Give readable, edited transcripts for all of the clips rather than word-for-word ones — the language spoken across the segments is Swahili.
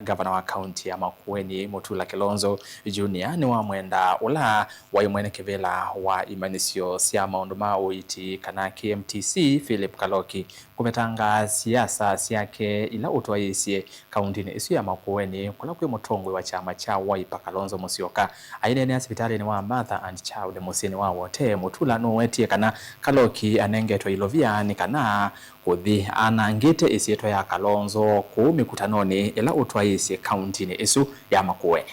Ngavana wa Kaunti ya Makueni Mutula Kilonzo Junior Niwamwenda ula wa Mwenekivila wa Imanyisyo cia Maundu ma Uiiti kana KMTC Kaloki Kuvetanga Siasa Syake ila Utwaiisye Kauntini isu ya Makueni kula kwi Mutongoi wa Kyama cha Uiiti Kalonzo Musyoka ainenea sibitali ni wa Mother and Child musini wa wote Mutula nuwetie kana Kaloki anengetwa ilovia ni kana kuthi anangite isietwa ya Kalonzo ku mikutanoni ila Utwaiisye Kauntini isu ya Makueni.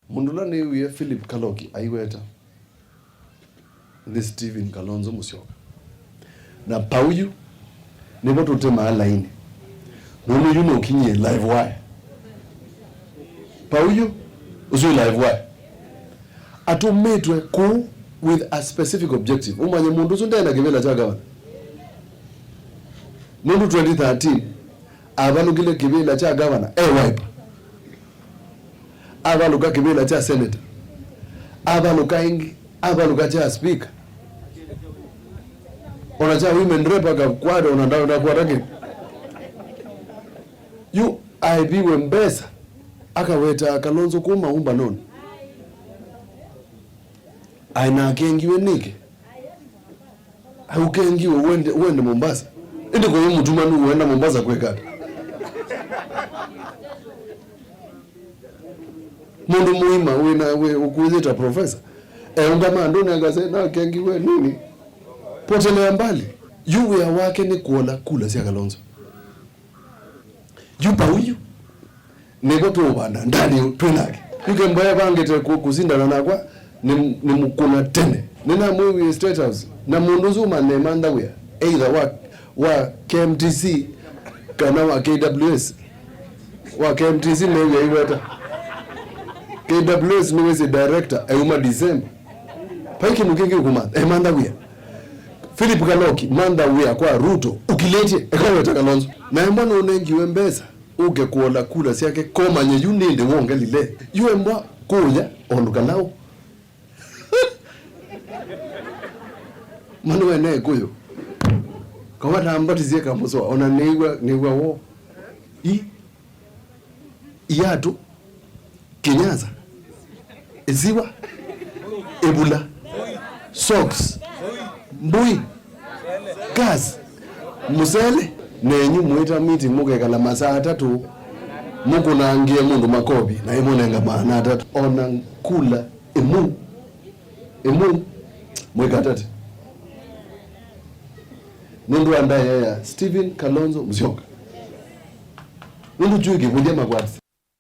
Mundula ni uye Kaloki aiweta this Stephen Kalonzo Musyoka na pauyu nibo tutema line nunu yuno kinye live wire pauyu uzu live wire atumetwe ku with a specific objective umanye mundu zundena kivela cha gavana nunu 2013 abalugile kivela cha gavana wipe abaluka kivela cha senator abaluka cha speaker onacha women rep akakwada onandao kwa rangi you aibiwe mbesa akaweta Kalonzo kuma umba non aina kengiwe nike au kengiwe uende Mombasa indi kwa mtu manu uenda Mombasa kwekata mundu muima we ukuizita professor ungama ndoni angase na kengiwe nini potele mbali yu ya wake ni kuola kula sia Kalonzo yu pauyu nego to bana ndani twenake yuke mbaya bangete kuzinda na kwa ni mukuna tene nina mwe state house na mundu zuma ne manda we either wa KMTC kana wa KWS wa KMTC mewe iweta KWS niweze director ayuma December paiki nukenge kuma manda we Kaloki manda we kwa Ruto ukilete ekaweta Kalonzo na mbona unengiwe mbesa uge kuola kula Syake koma nye yuninde wonge lile yue mbwa kuya onduka nao manu ene kuyo kwa nambati zieka msoa ona newa wo iatu kinyaza eziwa ebula socks mbui gas musele nenyu muita meeting mugekala masaa 3 muko naangie mundu makobi na imonenga maana 3 ona kula emu mwekatati nundu andaye ya Stephen Kalonzo Musyoka nundu juige kulia magwati